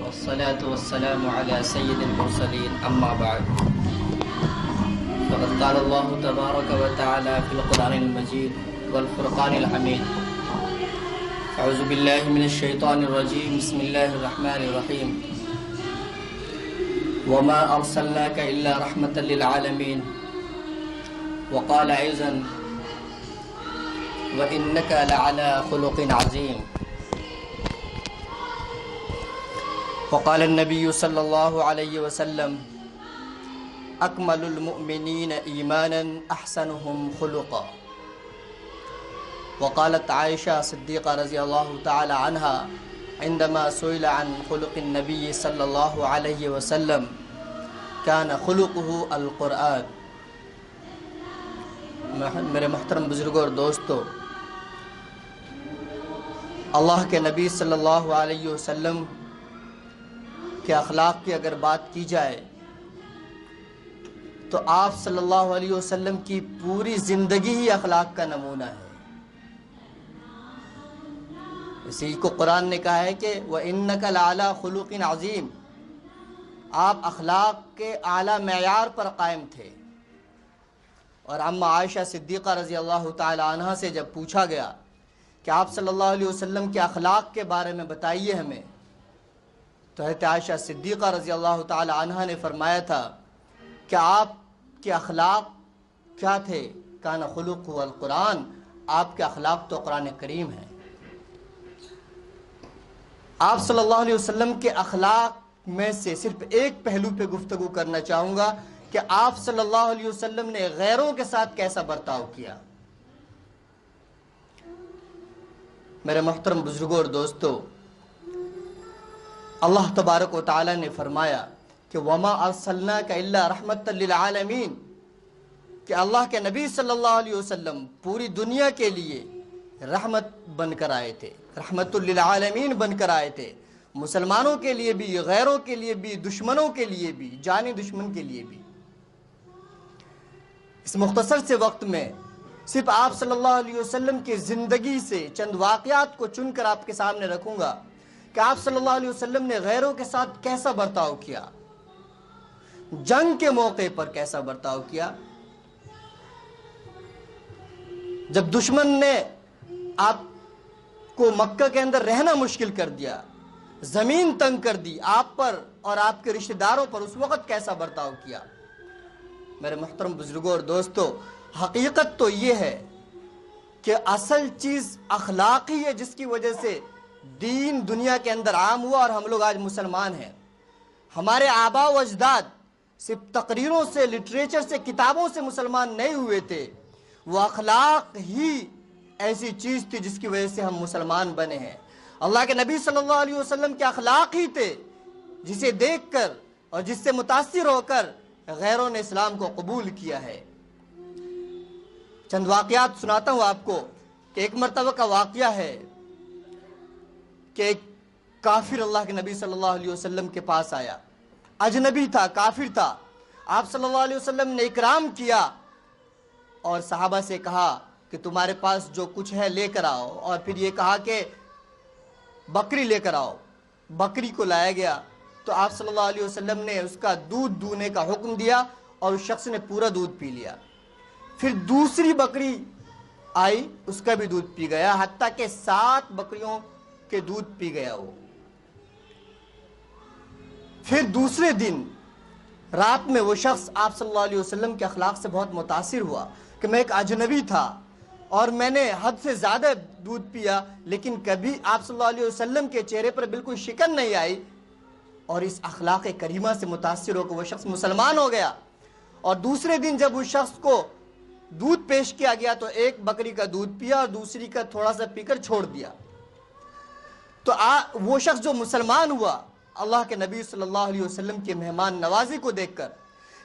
والصلاة والسلام على سيد المرسلين أما بعد فقد قال الله تبارك وتعالى في القرآن المجيد والفرقان الحميد أعوذ بالله من الشيطان الرجيم بسم الله الرحمن الرحيم وما أرسلناك إلا رحمة للعالمين وقال أيضا وإنك لعلى خلق عظيم وقال النبي صلى الله عليه وسلم أكمل المؤمنين إيمانا أحسنهم خلقا وقالت عائشة صديقة رضي الله تعالى عنها عندما سئل عن خلق النبي صلى الله عليه وسلم كان خلقه القرآن. میرے محترم بزرگوں اور دوستو، اللہ کے نبی صلی اللہ علیہ وسلم کے اخلاق کی اگر بات کی جائے تو آپ صلی اللہ علیہ وسلم کی پوری زندگی ہی اخلاق کا نمونہ ہے. اسی کو قرآن نے کہا ہے کہ وَإِنَّكَ لَعَلَى خُلُقٍ عَظِيمٍ، آپ اخلاق کے اعلیٰ معیار پر قائم تھے. اور اما عائشہ صدیقہ رضی اللہ تعالی عنہ سے جب پوچھا گیا کہ آپ صلی اللہ علیہ وسلم کے اخلاق کے بارے میں بتائیے ہمیں، تو حضرت عائشہ صدیقہ رضی اللہ تعالی عنہ نے فرمایا تھا کہ آپ کے اخلاق کیا تھے؟ کان خلقہ القرآن، آپ کے اخلاق تو قرآن کریم ہیں. آپ صلی اللہ علیہ وسلم کے اخلاق میں سے صرف ایک پہلو پہ گفتگو کرنا چاہوں گا کہ آپ صلی اللہ علیہ وسلم نے غیروں کے ساتھ کیسا برتاؤ کیا. میرے محترم بزرگوں اور دوستو، اللہ تبارک و تعالی نے فرمایا کہ وَمَا أَرْسَلْنَاكَ إِلَّا رَحْمَةً لِلْعَالَمِينَ، کہ اللہ کے نبی صلی اللہ علیہ وسلم پوری دنیا کے لیے رحمت بن کر آئے تھے، رحمت للعالمین بن کر آئے تھے. مسلمانوں کے لیے بھی، غیروں کے لیے بھی، دشمنوں کے لیے بھی، جانی دشمن کے لیے بھی. اس مختصر سے وقت میں صرف آپ صلی اللہ علیہ وسلم کی زندگی سے چند واقعات کو چن کر آپ کے سامنے رکھوں گا کہ آپ صلی اللہ علیہ وسلم نے غیروں کے ساتھ کیسا برتاؤ کیا، جنگ کے موقع پر کیسا برتاؤ کیا. جب دشمن نے آپ کو مکہ کے اندر رہنا مشکل کر دیا، زمین تنگ کر دی آپ پر اور آپ کے رشتہ داروں پر، اس وقت کیسا برتاؤ کیا. میرے محترم بزرگوں اور دوستو، حقیقت تو یہ ہے کہ اصل چیز اخلاق ہی ہے جس کی وجہ سے دین دنیا کے اندر عام ہوا اور ہم لوگ آج مسلمان ہیں. ہمارے آباء و اجداد صرف تقریروں سے، لٹریچر سے، کتابوں سے مسلمان نہیں ہوئے تھے. وہ اخلاق ہی ایسی چیز تھی جس کی وجہ سے ہم مسلمان بنے ہیں. اللہ کے نبی صلی اللہ علیہ وسلم کے اخلاق ہی تھے جسے دیکھ کر اور جس سے متاثر ہو کر غیروں نے اسلام کو قبول کیا ہے. چند واقعات سناتا ہوں آپ کو کہ ایک مرتبہ کا واقعہ ہے کہ ایک کافر اللہ کے نبی صلی اللہ علیہ وسلم کے پاس آیا. اجنبی تھا، کافر تھا. آپ صلی اللہ علیہ وسلم نے اکرام کیا اور صحابہ سے کہا کہ تمہارے پاس جو کچھ ہے لے کر آؤ، اور پھر یہ کہا کہ بکری لے کر آؤ. بکری کو لایا گیا تو آپ صلی اللہ علیہ وسلم نے اس کا دودھ دونے کا حکم دیا اور اس شخص نے پورا دودھ پی لیا. پھر دوسری بکری آئی، اس کا بھی دودھ پی گیا، حتیٰ کہ 7 بکریوں کے دودھ پی گیا وہ. پھر دوسرے دن رات میں وہ شخص آپ صلی اللہ علیہ وسلم کے اخلاق سے بہت متاثر ہوا کہ میں ایک اجنبی تھا اور میں نے حد سے زیادہ دودھ پیا، لیکن کبھی آپ صلی اللہ علیہ وسلم کے چہرے پر بالکل شکن نہیں آئی. اور اس اخلاق کریمہ سے متاثر ہو کر وہ شخص مسلمان ہو گیا. اور دوسرے دن جب اس شخص کو دودھ پیش کیا گیا تو ایک بکری کا دودھ پیا اور دوسری کا تھوڑا سا پی کر چھوڑ دیا. تو وہ شخص جو مسلمان ہوا، اللہ کے نبی صلی اللہ علیہ وسلم کی مہمان نوازی کو دیکھ کر.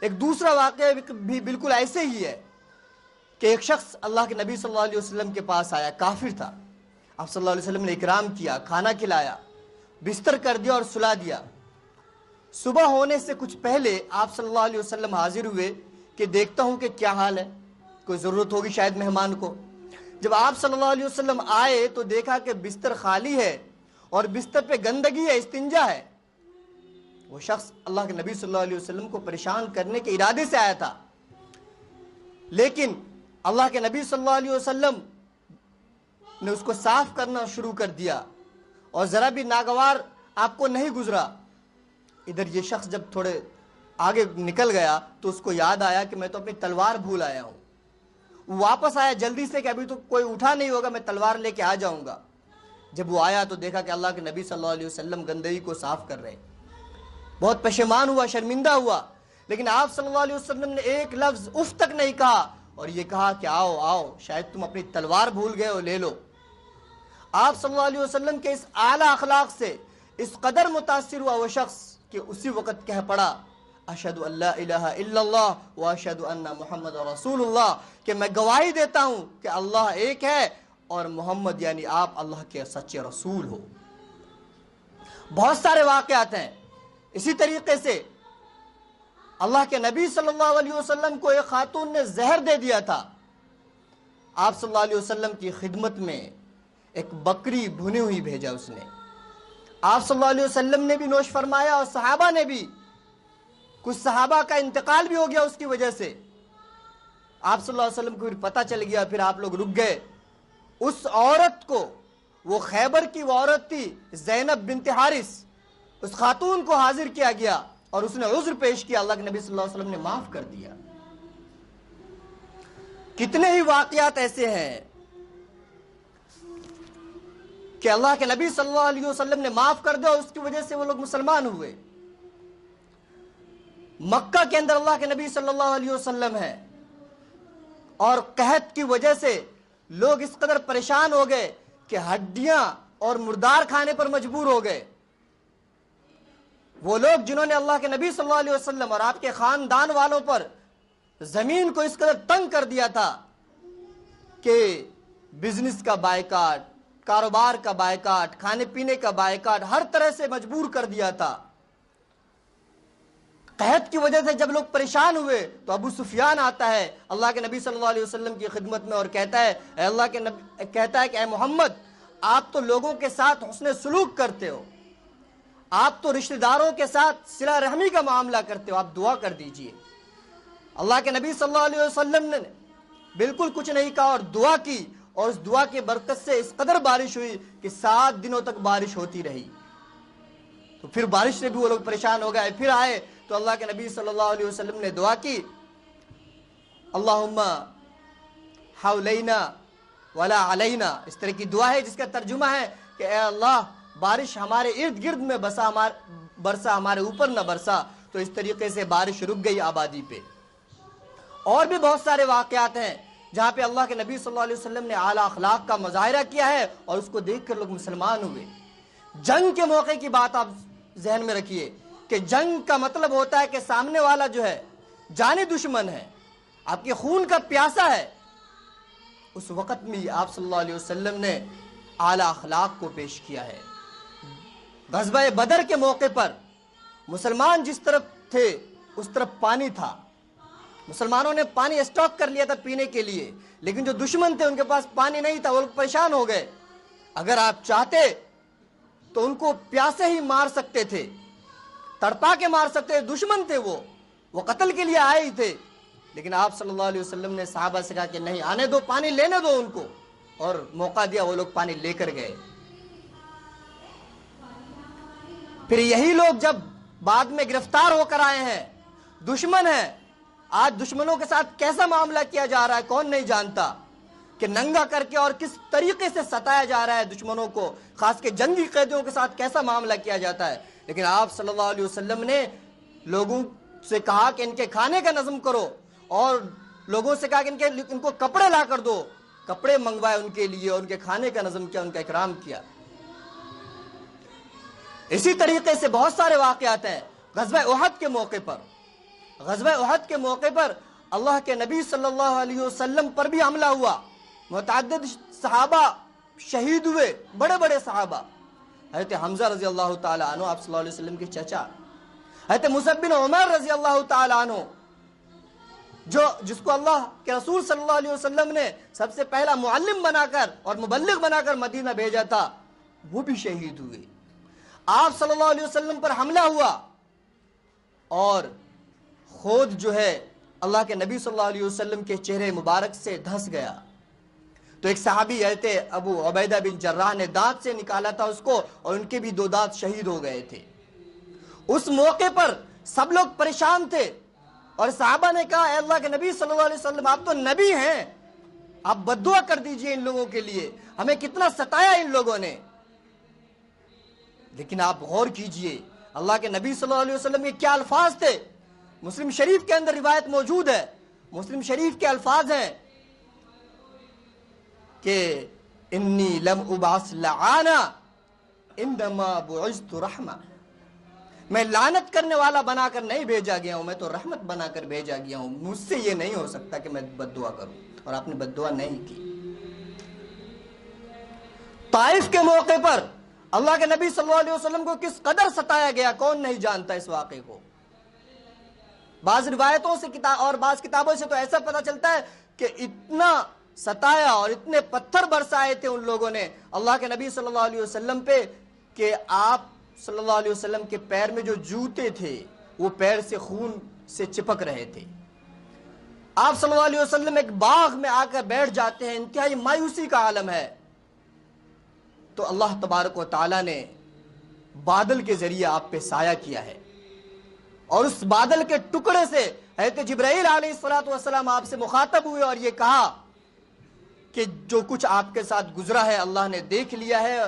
ایک دوسرا واقعہ بھی بالکل ایسے ہی ہے کہ ایک شخص اللہ کے نبی صلی اللہ علیہ وسلم کے پاس آیا، کافر تھا. آپ صلی اللہ علیہ وسلم نے اکرام کیا، کھانا کھلایا، بستر کر دیا اور سلا دیا. صبح ہونے سے کچھ پہلے آپ صلی اللہ علیہ وسلم حاضر ہوئے کہ دیکھتا ہوں کہ کیا حال ہے، کوئی ضرورت ہوگی شاید مہمان کو. جب آپ صلی اللہ علیہ وسلم آئے تو دیکھا کہ بستر خالی ہے اور بستر پہ گندگی ہے، استنجا ہے. وہ شخص اللہ کے نبی صلی اللہ علیہ وسلم کو پریشان کرنے کے ارادے سے آیا تھا، لیکن اللہ کے نبی صلی اللہ علیہ وسلم نے اس کو صاف کرنا شروع کر دیا اور ذرا بھی ناگوار آپ کو نہیں گزرا۔ ادھر یہ شخص جب تھوڑے آگے نکل گیا تو اس کو یاد آیا کہ میں تو اپنی تلوار بھول آیا ہوں۔ وہ واپس آیا جلدی سے کہ ابھی تو کوئی اٹھا نہیں ہوگا، میں تلوار لے کے آ جاؤں گا۔ جب وہ آیا تو دیکھا کہ اللہ کے نبی صلی اللہ علیہ وسلم گندگی کو صاف کر رہے، بہت پشیمان ہوا، شرمندہ ہوا، لیکن آپ صلی اللہ علیہ وسلم نے ایک لفظ اف تک نہیں کہا اور یہ کہا کہ آؤ آؤ، شاید تم اپنی تلوار بھول گئے ہو، لے لو۔ آپ صلی اللہ علیہ وسلم کے اس اعلیٰ اخلاق سے اس قدر متاثر ہوا وہ شخص کہ اسی وقت کہہ پڑا اشہد ان لا الہ الا اللہ و اشہد ان محمد رسول اللہ، کہ میں گواہی دیتا ہوں کہ اللہ ایک ہے اور محمد یعنی آپ اللہ کے سچے رسول ہو۔ بہت سارے واقعات ہیں۔ اسی طریقے سے اللہ کے نبی صلی اللہ علیہ وسلم کو ایک خاتون نے زہر دے دیا تھا۔ آپ صلی اللہ علیہ وسلم کی خدمت میں ایک بکری بھنی ہوئی بھیجا اس نے، آپ صلی اللہ علیہ وسلم نے بھی نوش فرمایا اور صحابہ نے بھی، کچھ صحابہ کا انتقال بھی ہو گیا اس کی وجہ سے۔ آپ صلی اللہ علیہ وسلم کو پھر پتہ چل گیا، پھر آپ لوگ رک گئے۔ اس عورت کو، وہ خیبر کی وہ عورت تھی زینب بنت حارث، اس خاتون کو حاضر کیا گیا اور اس نے عذر پیش کیا، اللہ کے نبی صلی اللہ علیہ وسلم نے معاف کر دیا۔ کتنے ہی واقعات ایسے ہیں کہ اللہ کے نبی صلی اللہ علیہ وسلم نے معاف کر دیا اور اس کی وجہ سے وہ لوگ مسلمان ہوئے۔ مکہ کے اندر اللہ کے نبی صلی اللہ علیہ وسلم ہے اور قحط کی وجہ سے لوگ اس قدر پریشان ہو گئے کہ ہڈیاں اور مردار کھانے پر مجبور ہو گئے۔ وہ لوگ جنہوں نے اللہ کے نبی صلی اللہ علیہ وسلم اور آپ کے خاندان والوں پر زمین کو اس قدر تنگ کر دیا تھا کہ بزنس کا بائیکاٹ، کاروبار کا بائیکاٹ، کھانے پینے کا بائیکاٹ، ہر طرح سے مجبور کر دیا تھا۔ قحط کی وجہ سے جب لوگ پریشان ہوئے تو ابو سفیان آتا ہے اللہ کے نبی صلی اللہ علیہ وسلم کی خدمت میں اور کہتا ہے اے اللہ کے نبی، کہتا ہے کہ اے محمد، آپ تو لوگوں کے ساتھ حسن سلوک کرتے ہو، آپ تو رشتہ داروں کے ساتھ صلہ رحمی کا معاملہ کرتے ہو، آپ دعا کر دیجئے۔ اللہ کے نبی صلی اللہ علیہ وسلم نے بالکل کچھ نہیں کہا اور دعا کی، اور اس دعا کی برکت سے اس قدر بارش ہوئی کہ 7 دنوں تک بارش ہوتی رہی۔ تو پھر بارش سے بھی وہ لوگ پریشان ہو گئے، پھر آئے تو اللہ کے نبی صلی اللہ علیہ وسلم نے دعا کی، اللہم حولینا ولا علینا، اس طرح کی دعا ہے جس کا ترجمہ ہے کہ اے اللہ بارش ہمارے ارد گرد میں برسا، ہمارے اوپر نہ برسا۔ تو اس طریقے سے بارش رک گئی آبادی پہ۔ اور بھی بہت سارے واقعات ہیں جہاں پہ اللہ کے نبی صلی اللہ علیہ وسلم نے اعلیٰ اخلاق کا مظاہرہ کیا ہے اور اس کو دیکھ کر لوگ مسلمان ہوئے۔ جنگ کے موقع کی بات آپ ذہن میں رکھیے کہ جنگ کا مطلب ہوتا ہے کہ سامنے والا جو ہے جانی دشمن ہے، آپ کے خون کا پیاسا ہے۔ اس وقت میں آپ صلی اللہ علیہ وسلم نے اعلیٰ اخلاق کو پیش کیا ہے۔ غزوہ بدر کے موقع پر مسلمان جس طرف تھے اس طرف پانی تھا، مسلمانوں نے پانی اسٹاک کر لیا تھا پینے کے لیے، لیکن جو دشمن تھے ان کے پاس پانی نہیں تھا، وہ لوگ پریشان ہو گئے۔ اگر آپ چاہتے تو ان کو پیاسے ہی مار سکتے تھے، تڑپا کے مار سکتے تھے، دشمن تھے وہ قتل کے لیے آئے ہی تھے، لیکن آپ صلی اللہ علیہ وسلم نے صحابہ سے کہا کہ نہیں، آنے دو، پانی لینے دو ان کو، اور موقع دیا، وہ لوگ پانی لے کر گئے۔ پھر یہی لوگ جب بعد میں گرفتار ہو کر آئے ہیں، دشمن ہیں، آج دشمنوں کے ساتھ کیسا معاملہ کیا جا رہا ہے کون نہیں جانتا، کہ ننگا کر کے اور کس طریقے سے ستایا جا رہا ہے دشمنوں کو، خاص کے جنگی قیدیوں کے ساتھ کیسا معاملہ کیا جاتا ہے۔ لیکن آپ صلی اللہ علیہ وسلم نے لوگوں سے کہا کہ ان کے کھانے کا نظم کرو، اور لوگوں سے کہا کہ ان کو کپڑے لا کر دو، کپڑے منگوائے ان کے لیے اور ان کے کھانے کا نظم کیا، ان کا اکرام کیا۔ اسی طریقے سے بہت سارے واقعات ہیں۔ غزوہ احد کے موقع پر اللہ کے نبی صلی اللہ علیہ وسلم پر بھی حملہ ہوا، متعدد صحابہ شہید ہوئے، بڑے بڑے صحابہ، حضرت حمزہ رضی اللہ تعالی عنہ آپ صلی اللہ علیہ وسلم کے چچا، حضرت مصعب بن عمر رضی اللہ تعالی عنہ جس کو اللہ کے رسول صلی اللہ علیہ وسلم نے سب سے پہلا معلم بنا کر اور مبلغ بنا کر مدینہ بھیجا تھا، وہ بھی شہید ہوئے۔ آپ صلی اللہ علیہ وسلم پر حملہ ہوا اور خود جو ہے اللہ کے نبی صلی اللہ علیہ وسلم کے چہرے مبارک سے دھنس گیا. تو ایک صحابی رہتے ابو عبیدہ بن جراح نے دانت سے نکالا تھا اس کو, اور ان کے بھی 2 دانت شہید ہو گئے تھے. اس موقع پر سب لوگ پریشان تھے اور صحابہ نے کہا اے اللہ کے نبی صلی اللہ علیہ وسلم آپ تو نبی ہیں, آپ بد دعا کر دیجئے ان لوگوں کے لیے, ہمیں کتنا ستایا ان لوگوں نے. لیکن آپ غور کیجئے اللہ کے نبی صلی اللہ علیہ وسلم کے کیا الفاظ تھے. مسلم شریف کے اندر روایت موجود ہے, مسلم شریف کے الفاظ ہیں کہ انی لم ابعث لعانا انما بعثت رحمہ, میں لعنت کرنے والا بنا کر نہیں بھیجا گیا ہوں, میں تو رحمت بنا کر بھیجا گیا ہوں. مجھ سے یہ نہیں ہو سکتا کہ میں بد دعا کروں, اور آپ نے بد دعا نہیں کی. طائف کے موقع پر اللہ کے نبی صلی اللہ علیہ وسلم کو کس قدر ستایا گیا کون نہیں جانتا اس واقعے کو. بعض روایتوں سے اور بعض کتابوں سے تو ایسا پتہ چلتا ہے کہ اتنا ستایا اور اتنے پتھر برسائے تھے ان لوگوں نے اللہ کے نبی صلی اللہ علیہ وسلم پہ کہ آپ صلی اللہ علیہ وسلم کے پیر میں جو جوتے تھے وہ پیر سے خون سے چپک رہے تھے. آپ صلی اللہ علیہ وسلم ایک باغ میں آ کر بیٹھ جاتے ہیں, انتہائی مایوسی کا عالم ہے. تو اللہ تبارک و تعالیٰ نے بادل کے ذریعے آپ پہ سایہ کیا ہے, اور اس بادل کے ٹکڑے سے حضرت جبرائیل علیہ السلام آپ سے مخاطب ہوئے اور یہ کہا کہ جو کچھ آپ کے ساتھ گزرا ہے اللہ نے دیکھ لیا ہے,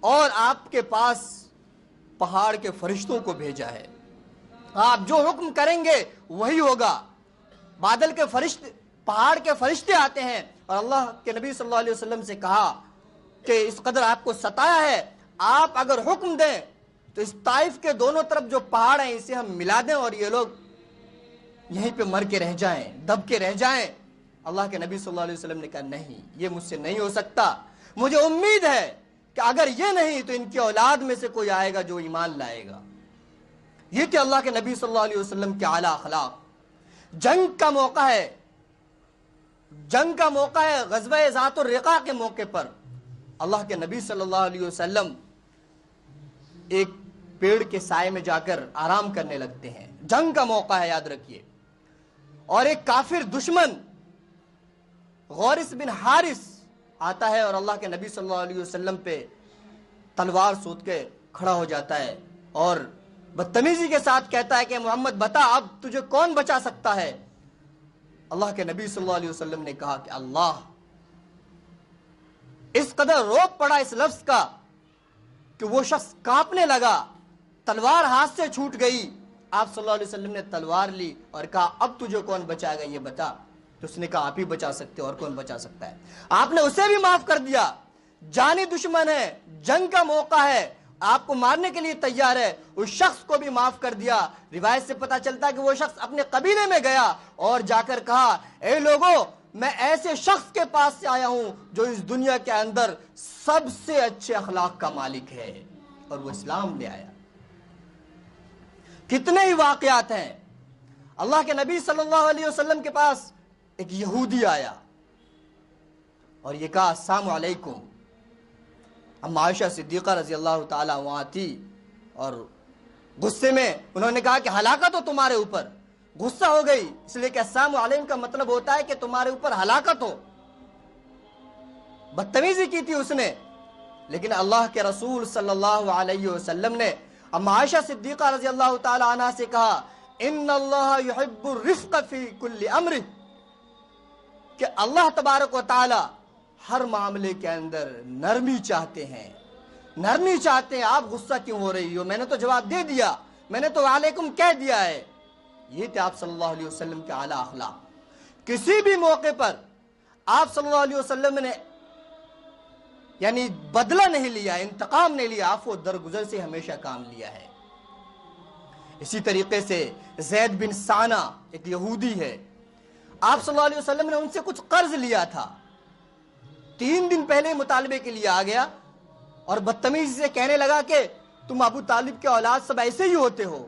اور آپ کے پاس پہاڑ کے فرشتوں کو بھیجا ہے, آپ جو حکم کریں گے وہی ہوگا. بادل کے فرشتے, پہاڑ کے فرشتے آتے ہیں اور اللہ کے نبی صلی اللہ علیہ وسلم سے کہا کہ اس قدر آپ کو ستایا ہے, آپ اگر حکم دیں تو اس طائف کے دونوں طرف جو پہاڑ ہیں اسے ہم ملا دیں اور یہ لوگ یہیں پہ مر کے رہ جائیں, دب کے رہ جائیں. اللہ کے نبی صلی اللہ علیہ وسلم نے کہا نہیں, یہ مجھ سے نہیں ہو سکتا, مجھے امید ہے کہ اگر یہ نہیں تو ان کی اولاد میں سے کوئی آئے گا جو ایمان لائے گا. یہ تھے اللہ کے نبی صلی اللہ علیہ وسلم کے اعلیٰ اخلاق. جنگ کا موقع ہے, جنگ کا موقع ہے. غزوہ ذات الرقاع کے موقع پر اللہ کے نبی صلی اللہ علیہ وسلم ایک پیڑ کے سائے میں جا کر آرام کرنے لگتے ہیں. جنگ کا موقع ہے یاد رکھیے, اور ایک کافر دشمن غورث بن حارث آتا ہے اور اللہ کے نبی صلی اللہ علیہ وسلم پہ تلوار سوت کے کھڑا ہو جاتا ہے اور بدتمیزی کے ساتھ کہتا ہے کہ محمد بتا اب تجھے کون بچا سکتا ہے. اللہ کے نبی صلی اللہ علیہ وسلم نے کہا کہ اللہ. اس قدر روب پڑا اس لفظ کا کہ وہ شخص کانپنے لگا, تلوار ہاتھ سے چھوٹ گئی. آپ صلی اللہ علیہ وسلم نے تلوار لی اور کہا اب تجھے کون بچائے گا یہ بتا. تو اس نے کہا آپ ہی بچا سکتے, اور کون بچا سکتا ہے. آپ نے اسے بھی معاف کر دیا. جانی دشمن ہے, جنگ کا موقع ہے, آپ کو مارنے کے لیے تیار ہے, اس شخص کو بھی معاف کر دیا. روایت سے پتا چلتا ہے کہ وہ شخص اپنے قبیلے میں گیا اور جا کر کہا اے لوگوں میں ایسے شخص کے پاس سے آیا ہوں جو اس دنیا کے اندر سب سے اچھے اخلاق کا مالک ہے, اور وہ اسلام لے آیا. کتنے ہی واقعات ہیں. اللہ کے نبی صلی اللہ علیہ وسلم کے پاس ایک یہودی آیا اور یہ کہا السلام علیکم. اما عائشہ صدیقہ رضی اللہ تعالیٰ وہاں تھی اور غصے میں انہوں نے کہا کہ ہلاکت ہو تمہارے اوپر. غصہ ہو گئی اس لیے کہ السلام علیکم کا مطلب ہوتا ہے کہ تمہارے اوپر ہلاکت ہو. بدتمیزی کی تھی اس نے, لیکن اللہ کے رسول صلی اللہ علیہ وسلم نے اما عائشہ صدیقہ رضی اللہ تعالیٰ عنہ سے کہا ان اللہ یحب الرفق فی کل امر, کہ اللہ تبارک و تعالی ہر معاملے کے اندر نرمی چاہتے ہیں. نرمی چاہتے ہیں. آپ غصہ کیوں ہو رہی ہو, میں نے تو جواب دے دیا, میں نے تو وعلیکم کہہ دیا ہے. یہ تھے آپ صلی اللہ علیہ وسلم کے اعلیٰ اخلاق. کسی بھی موقع پر آپ صلی اللہ علیہ وسلم نے یعنی بدلہ نہیں لیا, انتقام نہیں لیا, عفو درگزر سے ہمیشہ کام لیا ہے. اسی طریقے سے زید بن سانہ ایک یہودی ہے, آپ صلی اللہ علیہ وسلم نے ان سے کچھ قرض لیا تھا. 3 دن پہلے مطالبے کے لیے آ گیا اور بدتمیزی سے کہنے لگا کہ تم ابو طالب کے اولاد سب ایسے ہی ہوتے ہو,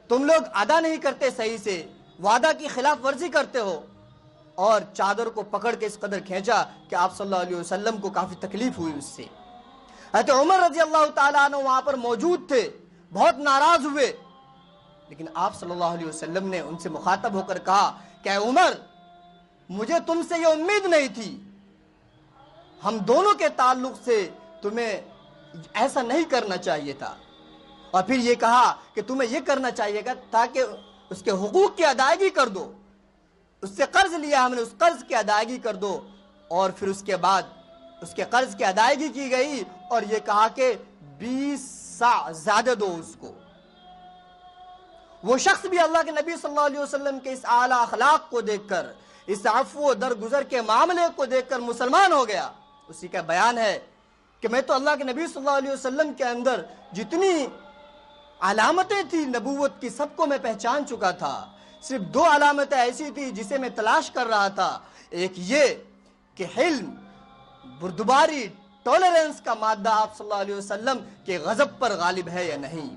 تم لوگ ادا نہیں کرتے صحیح سے, وعدہ کی خلاف ورزی کرتے ہو. اور چادر کو پکڑ کے اس قدر کھینچا کہ آپ صلی اللہ علیہ وسلم کو کافی تکلیف ہوئی اس سے. حضرت عمر رضی اللہ تعالیٰ عنہ وہاں پر موجود تھے, بہت ناراض ہوئے لیکن آپ صلی اللہ علیہ وسلم نے ان سے مخاطب ہو کر کہا کہ اے عمر، مجھے تم سے یہ امید نہیں تھی، ہم دونوں کے تعلق سے تمہیں ایسا نہیں کرنا چاہیے تھا، اور پھر یہ کہا کہ تمہیں یہ کرنا چاہیے گا تاکہ اس کے حقوق کی ادائیگی کر دو، اس سے قرض لیا ہم نے، اس قرض کی ادائیگی کر دو، اور پھر اس کے بعد اس کے قرض کی ادائیگی کی گئی، اور یہ کہا کہ 20 سا زیادہ دو اس کو۔ وہ شخص بھی اللہ کے نبی صلی اللہ علیہ وسلم کے اس اعلیٰ اخلاق کو دیکھ کر، اس عفو و درگزر کے معاملے کو دیکھ کر مسلمان ہو گیا۔ اسی کا بیان ہے کہ میں تو اللہ کے نبی صلی اللہ علیہ وسلم کے اندر جتنی علامتیں تھی نبوت کی سب کو میں پہچان چکا تھا، صرف 2 علامتیں ایسی تھی جسے میں تلاش کر رہا تھا، ایک یہ کہ حلم، بردباری، ٹالرنس کا مادہ آپ صلی اللہ علیہ وسلم کے غضب پر غالب ہے یا نہیں،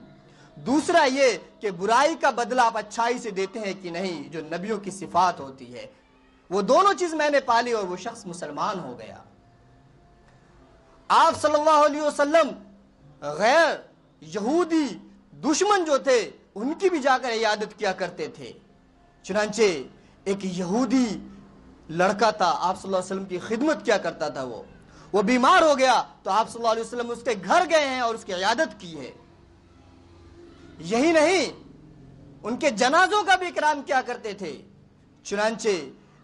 دوسرا یہ کہ برائی کا بدلہ آپ اچھائی سے دیتے ہیں کہ نہیں، جو نبیوں کی صفات ہوتی ہے۔ وہ دونوں چیز میں نے پالی اور وہ شخص مسلمان ہو گیا۔ آپ صلی اللہ علیہ وسلم غیر یہودی دشمن جو تھے ان کی بھی جا کر عیادت کیا کرتے تھے۔ چنانچہ ایک یہودی لڑکا تھا، آپ صلی اللہ علیہ وسلم کی خدمت کیا کرتا تھا، وہ بیمار ہو گیا تو آپ صلی اللہ علیہ وسلم اس کے گھر گئے ہیں اور اس کی عیادت کی ہے۔ یہی نہیں، ان کے جنازوں کا بھی اکرام کیا کرتے تھے۔ چنانچہ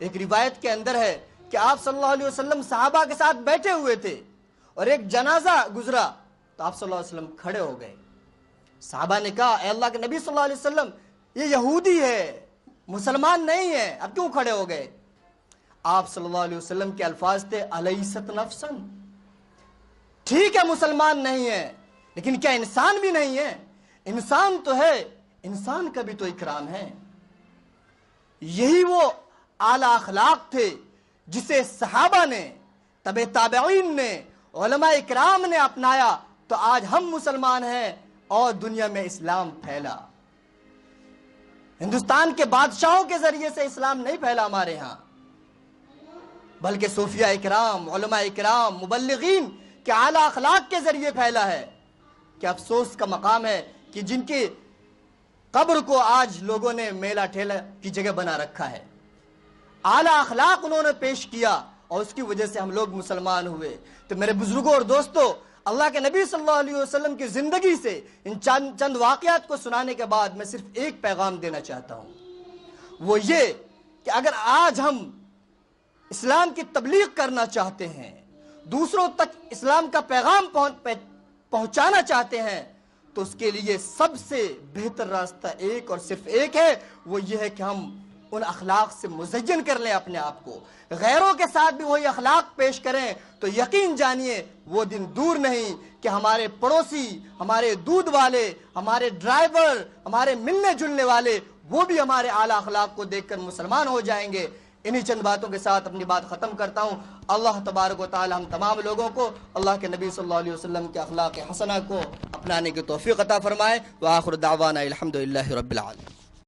ایک روایت کے اندر ہے کہ آپ صلی اللہ علیہ وسلم صحابہ کے ساتھ بیٹھے ہوئے تھے اور ایک جنازہ گزرا تو آپ صلی اللہ علیہ وسلم کھڑے ہو گئے۔ صحابہ نے کہا اے اللہ کے نبی صلی اللہ علیہ وسلم، یہ یہودی ہے، مسلمان نہیں ہے، اب کیوں کھڑے ہو گئے؟ آپ صلی اللہ علیہ وسلم کے الفاظ تھے الیست نفسن، ٹھیک ہے مسلمان نہیں ہے لیکن کیا انسان بھی نہیں ہے؟ انسان تو ہے، انسان کا بھی تو اکرام ہے۔ یہی وہ اعلیٰ اخلاق تھے جسے صحابہ نے، تبع تابعین نے، علماء اکرام نے اپنایا تو آج ہم مسلمان ہیں اور دنیا میں اسلام پھیلا۔ ہندوستان کے بادشاہوں کے ذریعے سے اسلام نہیں پھیلا ہمارے ہاں، بلکہ صوفیاء اکرام، علماء اکرام، مبلغین کے اعلیٰ اخلاق کے ذریعے پھیلا ہے۔ کہ افسوس کا مقام ہے کہ جن کی قبر کو آج لوگوں نے میلہ ٹھیلا کی جگہ بنا رکھا ہے۔ اعلیٰ اخلاق انہوں نے پیش کیا اور اس کی وجہ سے ہم لوگ مسلمان ہوئے۔ تو میرے بزرگوں اور دوستوں، اللہ کے نبی صلی اللہ علیہ وسلم کی زندگی سے ان چند واقعات کو سنانے کے بعد میں صرف ایک پیغام دینا چاہتا ہوں، وہ یہ کہ اگر آج ہم اسلام کی تبلیغ کرنا چاہتے ہیں، دوسروں تک اسلام کا پیغام پہنچانا چاہتے ہیں، تو اس کے لیے سب سے بہتر راستہ ایک اور صرف ایک ہے، وہ یہ ہے کہ ہم ان اخلاق سے مزین کر لیں اپنے آپ کو، غیروں کے ساتھ بھی وہی اخلاق پیش کریں، تو یقین جانیے وہ دن دور نہیں کہ ہمارے پڑوسی، ہمارے دودھ والے، ہمارے ڈرائیور، ہمارے ملنے جلنے والے، وہ بھی ہمارے اعلیٰ اخلاق کو دیکھ کر مسلمان ہو جائیں گے۔ انہی چند باتوں کے ساتھ اپنی بات ختم کرتا ہوں۔ اللہ تبارک و تعالی ہم تمام لوگوں کو اللہ کے نبی صلی اللہ علیہ وسلم کے اخلاق حسنہ کو اپنانے کی توفیق عطا فرمائے۔ وآخر دعوانا الحمدللہ رب العالمین۔